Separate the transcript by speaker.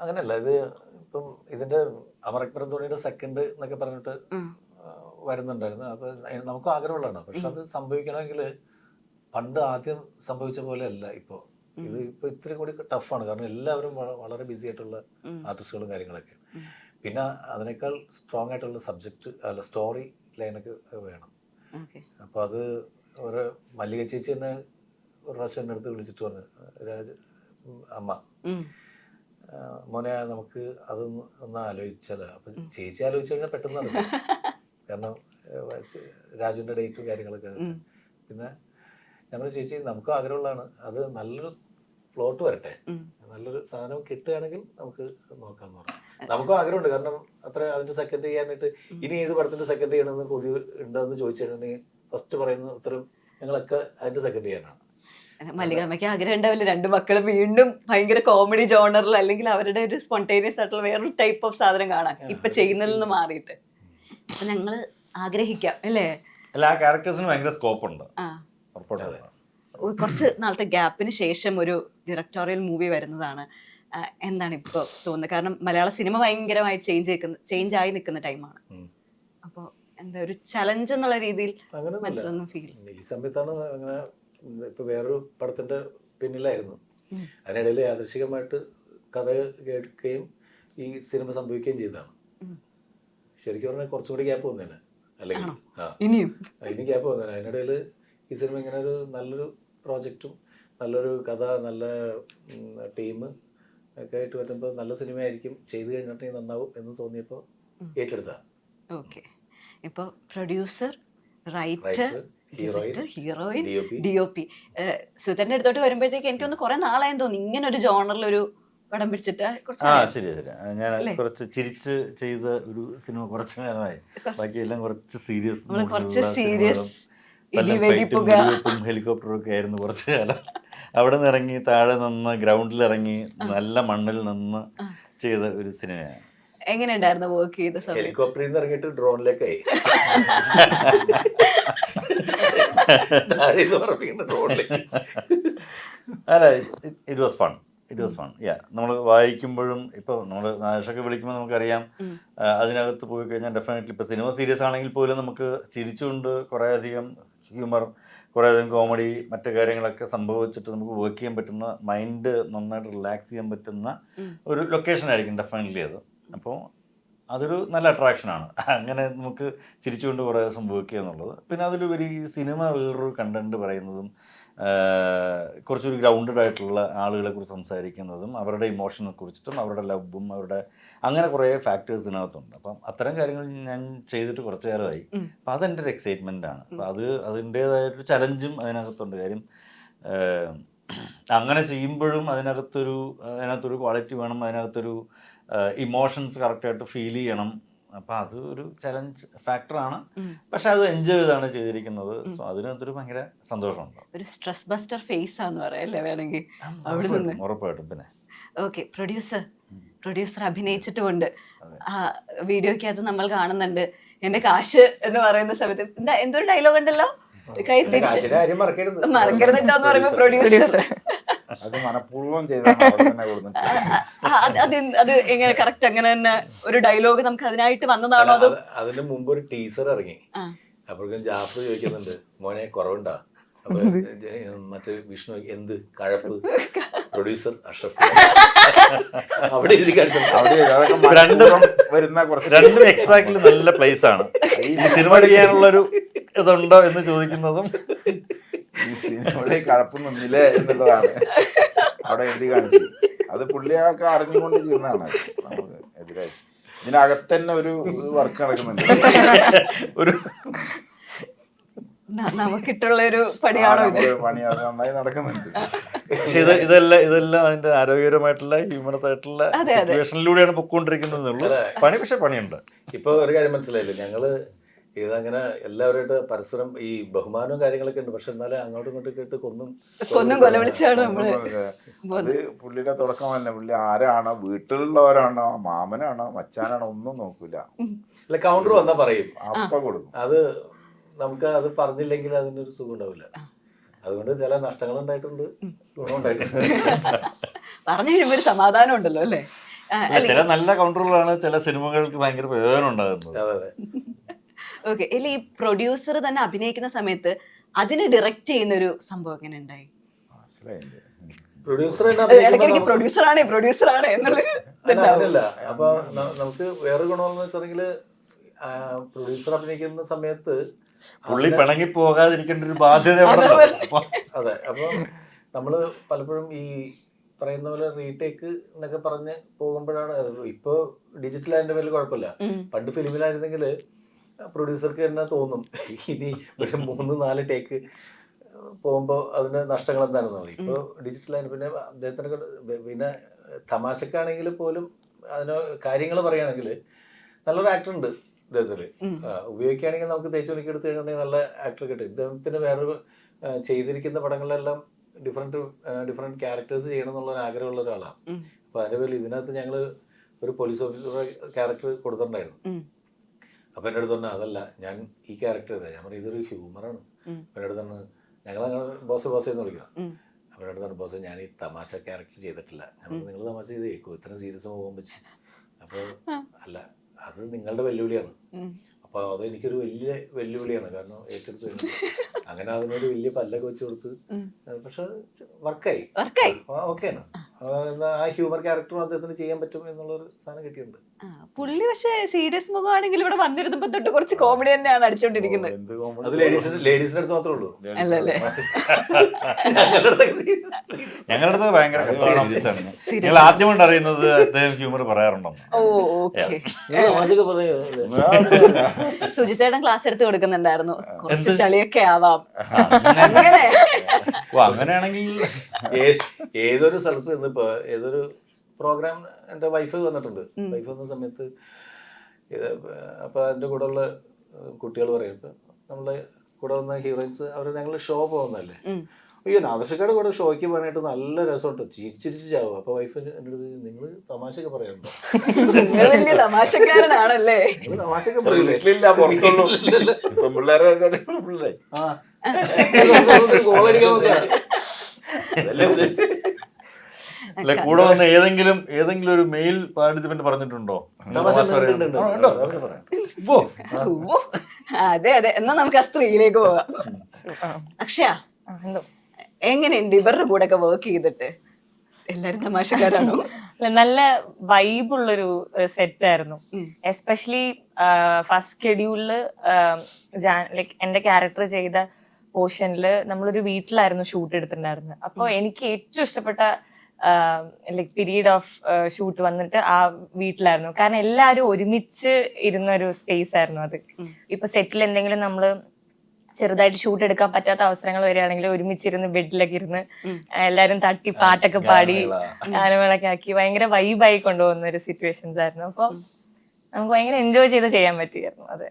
Speaker 1: അങ്ങനെയല്ല, ഇത് ഇപ്പം ഇതിന്റെ അമർ അക്ബർ ധോണിയുടെ സെക്കൻഡ് എന്നൊക്കെ പറഞ്ഞിട്ട് വരുന്നുണ്ടായിരുന്നു. അപ്പൊ നമുക്ക് ആഗ്രഹമുള്ളതാണ്. പക്ഷെ അത് സംഭവിക്കണമെങ്കിൽ പണ്ട് ആദ്യം സംഭവിച്ച പോലെ അല്ല ഇപ്പോൾ. ഇത് ഇപ്പൊ ഇത്രയും കൂടി ടഫാണ്. കാരണം എല്ലാവരും വളരെ ബിസി ആയിട്ടുള്ള ആർട്ടിസ്റ്റുകളും കാര്യങ്ങളൊക്കെ. പിന്നെ അതിനേക്കാൾ സ്ട്രോങ് ആയിട്ടുള്ള സബ്ജക്റ്റ് അല്ല സ്റ്റോറി ലൈനൊക്കെ വേണം. അപ്പൊ അത് ഒരു മല്ലിക ചേച്ചി തന്നെ ഒരു പ്രാവശ്യം എൻ്റെ അടുത്ത് വിളിച്ചിട്ട് പറഞ്ഞു, അമ്മ മോനെ നമുക്ക് അതൊന്ന് ഒന്ന് ആലോചിച്ചാലോ. അപ്പൊ ചേച്ചി ആലോചിച്ചു കഴിഞ്ഞാൽ പെട്ടെന്ന് നടക്കും. കാരണം രാജുവിന്റെ ഡേറ്റും കാര്യങ്ങളൊക്കെ. പിന്നെ ഞങ്ങൾ ചേച്ചി നമുക്ക് ആഗ്രഹമുള്ളതാണ്, അത് നല്ലൊരു പ്ലോട്ട് വരട്ടെ, നല്ലൊരു സാധനം കിട്ടുകയാണെങ്കിൽ നമുക്ക് നോക്കാന്ന് പറഞ്ഞു. നമുക്കും ആഗ്രഹമുണ്ട്. കാരണം അത്ര അതിന്റെ സെക്കൻഡ് ചെയ്യാനായിട്ട് ഇനി ഏത് പടത്തിന്റെ സെക്കൻഡ് ചെയ്യണമെന്ന് കൊതി ഉണ്ടെന്ന് ചോദിച്ചു കഴിഞ്ഞാൽ ഫസ്റ്റ് പറയുന്ന ഉത്തരം ഞങ്ങളൊക്കെ അതിന്റെ സെക്കൻഡ് ചെയ്യാനാണ്.
Speaker 2: മല്ലികാമ്മയ്ക്ക് ആഗ്രഹം ഉണ്ടാവില്ല രണ്ട് മക്കള് വീണ്ടും ഭയങ്കര കോമഡി ജോണറിൽ അല്ലെങ്കിൽ അവരുടെ ഒരു സ്പോണ്ടേനിയസ് ആയിട്ടുള്ള വേറൊരു ടൈപ്പ് ഓഫ് സാധനം കാണാൻ ഇപ്പൊ ചെയ്യുന്നതിൽ നിന്ന് മാറിയിട്ട്. അപ്പൊ ഞങ്ങള് ആഗ്രഹിക്കാം അല്ലേ?
Speaker 3: അല്ല, ആ ക്യാരക്ടേഴ്സിന് ഭയങ്കര സ്കോപ്പ് ഉണ്ട്.
Speaker 2: കുറച്ച് നാളത്തെ ഗ്യാപ്പിന് ശേഷം ഒരു ഡയറക്ടോറിയൽ മൂവി വരുന്നതാണ്. എന്താണ് ഇപ്പൊ തോന്നുന്നത്? കാരണം മലയാള സിനിമ ഭയങ്കരമായി ചേഞ്ച് ആയി നിൽക്കുന്ന ടൈമാണ്. അപ്പൊ എന്താ ഒരു ചലഞ്ച് എന്നുള്ള രീതിയിൽ മനസ്സിലൊന്നും ഫീൽ
Speaker 1: ഈ സമയത്താണ് അങ്ങനെ ഇപ്പൊ വേറൊരു പടത്തിന്റെ പിന്നിലായിരുന്നു. അതിനിടയിൽ യാദൃശികമായിട്ട് കഥ കേൾക്കുകയും ഈ സിനിമ സംഭവിക്കുകയും ചെയ്തതാണ്. ശരിക്കും പറഞ്ഞാൽ കുറച്ചുകൂടി ഗ്യാപ്പ് വന്നേനെ. അല്ലെങ്കിൽ ഇനി ഗ്യാപ്പ് വന്നേനെ. അതിനിടയിൽ ഈ സിനിമ ഇങ്ങനെ ഒരു നല്ലൊരു പ്രോജക്റ്റും നല്ലൊരു കഥ നല്ല ടീം ഒക്കെ ആയിട്ട് വരുമ്പോൾ നല്ല സിനിമയായിരിക്കും, ചെയ്ത് കഴിഞ്ഞിട്ടുണ്ടെങ്കിൽ നന്നാവും എന്ന് തോന്നിയപ്പോൾ ഏറ്റെടുത്ത.
Speaker 2: ഓക്കെ. ഇപ്പോൾ പ്രൊഡ്യൂസർ, റൈറ്റർ, ഹീറോയിൻ, DOP സുധന്റെ അടുത്തോട്ട് വരുമ്പോഴത്തേക്ക് എനിക്കൊന്ന് കുറെ നാളായെന്ന് തോന്നി ഇങ്ങനെ ഒരു ജോണറിൽ ഒരു പടം പിടിച്ചിട്ട്.
Speaker 3: ശരി ഞാൻ കുറച്ച് ചിരിച്ച് ചെയ്ത ഒരു സിനിമ കുറച്ച് നേരമായി. ബാക്കിയെല്ലാം കുറച്ച് സീരിയസ് ഹെലികോപ്റ്ററും ഒക്കെ ആയിരുന്നു കുറച്ചു കാലം. അവിടെ നിന്ന് ഇറങ്ങി താഴെ നിന്ന് ഗ്രൗണ്ടിൽ ഇറങ്ങി നല്ല മണ്ണിൽ നിന്ന് ചെയ്ത ഒരു സിനിമയാണ്.
Speaker 2: എങ്ങനെ ഉണ്ടായിരുന്നു വർക്ക് ചെയ്ത സമയം?
Speaker 1: ഹെലികോപ്റ്ററിൽ നിന്ന് ഇറങ്ങിയിട്ട് ഡ്രോണിലേക്കായി.
Speaker 3: അല്ല, ഇറ്റ് വാസ് ഫൺ. നമ്മൾ വായിക്കുമ്പോഴും ഇപ്പോൾ നമ്മൾ നാശൊക്കെ വിളിക്കുമ്പോൾ നമുക്കറിയാം അതിനകത്ത് പോയി കഴിഞ്ഞാൽ ഡെഫിനറ്റ്ലി ഇപ്പോൾ സിനിമ സീരിയസ് ആണെങ്കിൽ പോലും നമുക്ക് ചിരിച്ചുകൊണ്ട് കുറേയധികം ഹ്യൂമർ, കുറേയധികം കോമഡി, മറ്റു കാര്യങ്ങളൊക്കെ സംഭവിച്ചിട്ട് നമുക്ക് വർക്ക് ചെയ്യാൻ പറ്റുന്ന, മൈൻഡ് നന്നായിട്ട് റിലാക്സ് ചെയ്യാൻ പറ്റുന്ന ഒരു ലൊക്കേഷൻ ആയിരിക്കും ഡെഫിനറ്റ്ലി അത്. അപ്പോൾ അതൊരു നല്ല അട്രാക്ഷനാണ്. അങ്ങനെ നമുക്ക് ചിരിച്ചുകൊണ്ട് കുറേ ദിവസം വർക്ക് ചെയ്യുക എന്നുള്ളത്. പിന്നെ അതിലുപരി സിനിമ വേറൊരു കണ്ടന്റ് പറയുന്നതും കുറച്ചൊരു ഗ്രൗണ്ടഡ് ആയിട്ടുള്ള ആളുകളെ കുറിച്ച് സംസാരിക്കുന്നതും അവരുടെ ഇമോഷനെ കുറിച്ചിട്ടും അവരുടെ ലവും അവരുടെ അങ്ങനെ കുറേ ഫാക്ടേഴ്സ് ഇതിനകത്തുണ്ട്. അപ്പം അത്തരം കാര്യങ്ങൾ ഞാൻ ചെയ്തിട്ട് കുറച്ച് കാലമായി. അപ്പം അതെൻ്റെ ഒരു എക്സൈറ്റ്മെൻ്റ് ആണ്. അപ്പം അതിൻ്റേതായൊരു ചലഞ്ചും അതിനകത്തുണ്ട്. കാര്യം അങ്ങനെ ചെയ്യുമ്പോഴും അതിനകത്തൊരു ക്വാളിറ്റി വേണം, അതിനകത്തൊരു ഇമോഷൻസ് കറക്റ്റായിട്ട് ഫീൽ ചെയ്യണം. അപ്പം അത് ഒരു ചലഞ്ച് ഫാക്ടറാണ്. പക്ഷെ അത് എൻജോയ് ചെയ്താണ് ചെയ്തിരിക്കുന്നത്. സോ അതിനകത്തൊരു ഭയങ്കര സന്തോഷമുണ്ട്.
Speaker 2: ഒരു സ്ട്രെസ് ബസ്റ്റർ ഫേസ് ആണെന്ന് പറയല്ലേ വേണമെങ്കിൽ അവിടെ നിന്ന്.
Speaker 3: ഉറപ്പായിട്ടും. പിന്നെ
Speaker 2: ഓക്കെ, പ്രൊഡ്യൂസർ അഭിനയിച്ചിട്ടുമുണ്ട്. ആ വീഡിയോക്കകത്ത് നമ്മൾ കാണുന്നുണ്ട് എന്റെ കാശ് എന്ന് പറയുന്ന സമയത്ത് എന്തൊരു ഡയലോഗ് ഉണ്ടല്ലോ, കൈ തിരിച്ച് മറക്കരുതിട്ടോന്ന് പറയുമ്പോ പ്രൊഡ്യൂസർ
Speaker 4: അത് മനഃപൂർവ്വം
Speaker 2: അത് എങ്ങനെ കറക്റ്റ് അങ്ങനെ തന്നെ ഒരു ഡയലോഗ് നമുക്ക് അതിനായിട്ട് വന്നതാണോ? അതോ
Speaker 1: അതിന് മുമ്പ് ഒരു ടീസർ ഇറങ്ങി. അപ്പോഴേക്കും ജാഫർ ചോദിക്കുന്നുണ്ട്, മോനെ കുറവുണ്ടാ? അപ്പൊ മറ്റേ വിഷ്ണു എന്ത് കഴപ്പ്, പ്രൊഡ്യൂസർ അഷ്റഫ്. അവിടെ
Speaker 3: രണ്ടും എക്സാക്ട്ലി നല്ല പ്ലേസ് ആണ്. ഈ സിനിമ ചെയ്യാനുള്ളൊരു ഇതുണ്ടോ എന്ന് ചോദിക്കുന്നതും
Speaker 4: ഈ സിനിമയുടെ കഴപ്പൊന്നുമില്ലേ എന്നുള്ളതാണ് അവിടെ എഴുതി കാണിച്ചത്. അത് പുള്ളിയൊക്കെ അറിഞ്ഞുകൊണ്ട് ചെയ്യുന്നതാണ്. നമുക്ക് എതിരായി ഇതിനകത്ത് തന്നെ ഒരു വർക്ക് നടക്കുന്നുണ്ട്.
Speaker 3: ഒരു
Speaker 2: നമുക്കിട്ടുള്ള ഒരു പണിയാണോ
Speaker 4: പണി? അത് നന്നായി നടക്കുന്നുണ്ട്.
Speaker 3: പക്ഷെ ഇതെല്ലാം അതിന്റെ ആരോഗ്യകരമായിട്ടുള്ള ഹ്യൂമറസ് ആയിട്ടുള്ള സിറ്റുവേഷനിലൂടെയാണ് പൊക്കോണ്ടിരിക്കുന്നത്. പണി പക്ഷെ പണിയുണ്ട്.
Speaker 1: ഇപ്പൊ ഒരു കാര്യം മനസ്സിലായില്ലേ, ഞങ്ങള് ഇതങ്ങനെ എല്ലാവരുമായിട്ട് പരസ്പരം ഈ ബഹുമാനവും കാര്യങ്ങളൊക്കെ ഉണ്ട്. പക്ഷെ എന്നാലും അങ്ങോട്ടും ഇങ്ങോട്ടും കേട്ട് കൊന്നും
Speaker 2: കൊല വിളിച്ചാണ് നമ്മള്.
Speaker 4: പുള്ളിയുടെ തുടക്കം തന്നെ പുള്ളി ആരാണോ, വീട്ടിലുള്ളവരാണോ, മാമനാണോ, മച്ചാനാണോ ഒന്നും നോക്കൂല.
Speaker 1: അല്ല, കൗണ്ടർ വന്നാ പറയും,
Speaker 4: അപ്പ കൊടുക്കും.
Speaker 1: അത് നമുക്ക് അത് പറഞ്ഞില്ലെങ്കിൽ അതിനൊരു സുഖം ഉണ്ടാവില്ല. അതുകൊണ്ട് ചില നഷ്ടങ്ങൾ ഉണ്ടായിട്ടുണ്ട്, ഗുണം ഉണ്ടായിട്ടുണ്ട്.
Speaker 2: പറഞ്ഞു കഴിയുമ്പോ ഒരു സമാധാനം ഉണ്ടല്ലോ അല്ലേ?
Speaker 3: ചില നല്ല കൗണ്ടറുകളാണ് ചില സിനിമകൾക്ക് ഭയങ്കര പ്രയോജനം ഉണ്ടാകുന്നത്.
Speaker 1: അതെ അതെ.
Speaker 2: ഓക്കെ, അല്ല ഈ പ്രൊഡ്യൂസർ തന്നെ അഭിനയിക്കുന്ന സമയത്ത് അതിന് ഡയറക്റ്റ് ചെയ്യുന്ന ഒരു സംഭവം എങ്ങനെ ഉണ്ടായി?
Speaker 1: പ്രൊഡ്യൂസർ
Speaker 2: ഇടയ്ക്കിടയ്ക്ക് പ്രൊഡ്യൂസർ ആണ് എന്നുള്ളൊരു
Speaker 1: അങ്ങനെയല്ല. അപ്പൊ നമുക്ക് വേറെ ഗുണമെന്ന് വെച്ചിട്ടുണ്ടെങ്കിൽ പ്രൊഡ്യൂസർ അഭിനയിക്കുന്ന സമയത്ത്
Speaker 3: പുള്ളി പിണങ്ങി പോകാതിരിക്കേണ്ട ഒരു ബാധ്യത അവിടെ ഉണ്ട്.
Speaker 1: അതെ. അപ്പൊ നമ്മള് പലപ്പോഴും ഈ പറയുന്ന പോലെ റീടേക്ക് എന്നൊക്കെ പറഞ്ഞ് പോകുമ്പോഴാണ് ഇപ്പൊ ഡിജിറ്റൽ അതിന്റെ പേരിൽ കുഴപ്പമില്ല. പണ്ട് ഫിലിമിലായിരുന്നെങ്കിൽ പ്രൊഡ്യൂസർക്ക് തന്നെ തോന്നും ഇനി ഒരു 3-4 ടേക്ക് പോകുമ്പോൾ അതിന്റെ നഷ്ടങ്ങൾ എന്താണെന്ന്. ഇപ്പോൾ ഡിജിറ്റലായിട്ട് പിന്നെ അദ്ദേഹത്തിന് പിന്നെ തമാശക്കാണെങ്കിൽ പോലും അതിന് കാര്യങ്ങൾ പറയുകയാണെങ്കിൽ നല്ലൊരു ആക്ടർ ഉണ്ട് ഇദ്ദേഹത്തിൽ. ഉപയോഗിക്കുകയാണെങ്കിൽ നമുക്ക് തേച്ച് എനിക്ക് എടുത്തു കഴിഞ്ഞാൽ നല്ല ആക്ടർ കിട്ടും. ഇദ്ദേഹത്തിന് വേറൊരു ചെയ്തിരിക്കുന്ന പടങ്ങളിലെല്ലാം ഡിഫറെന്റ് ക്യാരക്ടേഴ്സ് ചെയ്യണം എന്നുള്ള ആഗ്രഹമുള്ള ഒരാളാണ്. അപ്പൊ അതിന്റെ പേരിൽ ഇതിനകത്ത് ഞങ്ങൾ ഒരു പോലീസ് ഓഫീസറുടെ ക്യാരക്ടർ കൊടുത്തിട്ടുണ്ടായിരുന്നു. അപ്പൊ എൻ്റെ അടുത്ത് തന്നെ അതല്ല ഞാൻ ഈ ക്യാരക്ടർ ചെയ്താൽ ഞാൻ പറയും ഇതൊരു ഹ്യൂമറാണ്. അപ്പൊ എൻ്റെ അടുത്ത് തന്നെ ഞങ്ങൾ ബോസ് എന്ന് വിളിക്കണം. അപ്പൊ എൻ്റെ അടുത്താണ് ബോസ് ഞാൻ ഈ തമാശ ക്യാരക്ടർ ചെയ്തിട്ടില്ല. നിങ്ങൾ തമാശ ചെയ്ത് കേൾക്കും ഇത്രയും സീരിയസ് പോകാൻ വെച്ച്. അപ്പോൾ അല്ല അത് നിങ്ങളുടെ വെല്ലുവിളിയാണ്. അപ്പൊ അത് എനിക്കൊരു വലിയ വെല്ലുവിളിയാണ്. കാരണം ഏറ്റെടുത്ത് അങ്ങനെ അതിനൊരു വലിയ പല്ലൊക്കെ വെച്ച് കൊടുത്ത് പക്ഷെ വർക്കായി ഓക്കെയാണ്. ആ ഹ്യൂമർ ക്യാരക്ടറും അദ്ദേഹത്തിന് ചെയ്യാൻ പറ്റും എന്നുള്ളൊരു സാധനം കിട്ടിയിട്ടുണ്ട്.
Speaker 2: പുള്ളി പക്ഷെ സീരിയസ് മുഖമാണെങ്കിൽ ഇവിടെ വന്നിരുന്നപ്പോ തൊട്ട് കുറച്ച് കോമഡി തന്നെയാണ് അടിച്ചോണ്ടിരിക്കുന്നത്.
Speaker 1: അത് ലേഡീസിന്റെ അടുത്ത് മാത്രമേ ഉള്ളൂ.
Speaker 2: അല്ലല്ലേ?
Speaker 3: ഞങ്ങളുടെ അടുത്ത് ഭയങ്കര സീരിയസ് ആണ്. ഞങ്ങൾ ആദ്യമായിട്ട് അറിയുന്നത് അദ്ദേഹം ഹ്യൂമർ പറയാറുണ്ടോ.
Speaker 2: സുജിത്തേടൻ ക്ലാസ് എടുത്ത് കൊടുക്കുന്നുണ്ടായിരുന്നു, കുറച്ച് ചളിയൊക്കെ ആവാം അങ്ങനെ.
Speaker 3: അങ്ങനെയാണെങ്കിൽ
Speaker 1: ഏതൊരു സ്ഥലത്ത് നിന്നിപ്പോ ഏതൊരു പ്രോഗ്രാം എൻ്റെ വൈഫ് വന്നിട്ടുണ്ട്. വൈഫ് വന്ന സമയത്ത് അപ്പൊ എൻ്റെ കൂടെ ഉള്ള കുട്ടികൾ പറയും ഇപ്പൊ നമ്മളെ കൂടെ വന്ന ഹീറോയിൻസ് അവർ ഞങ്ങൾ ഷോ പോകുന്നതല്ലേ, അയ്യോ നാദർഷക്കാട് കൂടെ ഷോയ്ക്ക് പോകാനായിട്ട് നല്ല രസമുണ്ട്, ചിരിച്ചിരിച്ച് ചാവും. അപ്പൊ വൈഫ് എൻ്റെ അടുത്ത് നിങ്ങൾ തമാശയൊക്കെ പറയാറുണ്ടോ?
Speaker 2: വലിയ തമാശക്കാരനാണല്ലേ?
Speaker 1: തമാശയൊക്കെ പറയില്ലേ?
Speaker 3: അല്ലെ കൂടെ വന്ന ഏതെങ്കിലും ഒരു മെയിൽ പാർട്ടിസിപ്പന്റ് പറഞ്ഞിട്ടുണ്ടോ?
Speaker 2: അതെ അതെ. എന്നാ നമുക്ക് ആ സ്ത്രീയിലേക്ക് പോവാം. അക്ഷയ, എങ്ങനെയുണ്ട് ഇവരുടെ കൂടെ ഒക്കെ വർക്ക് ചെയ്തിട്ട്? എല്ലാരും തമാശക്കാരാണോ?
Speaker 5: നല്ല വൈബുള്ളൊരു സെറ്റ് ആയിരുന്നു. എസ്പെഷ്യലി ഫസ്റ്റ് ഷെഡ്യൂളില് ലൈക്ക് എന്റെ ക്യാരക്ടർ ചെയ്ത പോർഷനില് നമ്മളൊരു വീട്ടിലായിരുന്നു ഷൂട്ട് എടുത്തിട്ടുണ്ടായിരുന്നത്. അപ്പോൾ എനിക്ക് ഏറ്റവും ഇഷ്ടപ്പെട്ട ലൈക് പീരീഡ് ഓഫ് ഷൂട്ട് വന്നിട്ട് ആ വീട്ടിലായിരുന്നു. കാരണം എല്ലാവരും ഒരുമിച്ച് ഇരുന്ന ഒരു സ്പേസ് ആയിരുന്നു അത്. ഇപ്പൊ സെറ്റിൽ എന്തെങ്കിലും നമ്മള് ചെറുതായിട്ട് ഷൂട്ട് എടുക്കാൻ പറ്റാത്ത അവസരങ്ങൾ വരികയാണെങ്കിൽ ഒരുമിച്ചിരുന്ന് ബെഡിലൊക്കെ ഇരുന്ന് എല്ലാരും തട്ടി പാട്ടൊക്കെ പാടി ഗാനമേളൊക്കെ ആക്കി ഭയങ്കര വൈബായി കൊണ്ടുപോകുന്ന ഒരു സിറ്റുവേഷൻസ് ആയിരുന്നു. അപ്പൊ നമുക്ക് ഭയങ്കര എൻജോയ് ചെയ്ത് ചെയ്യാൻ പറ്റിയായിരുന്നു. അതെ.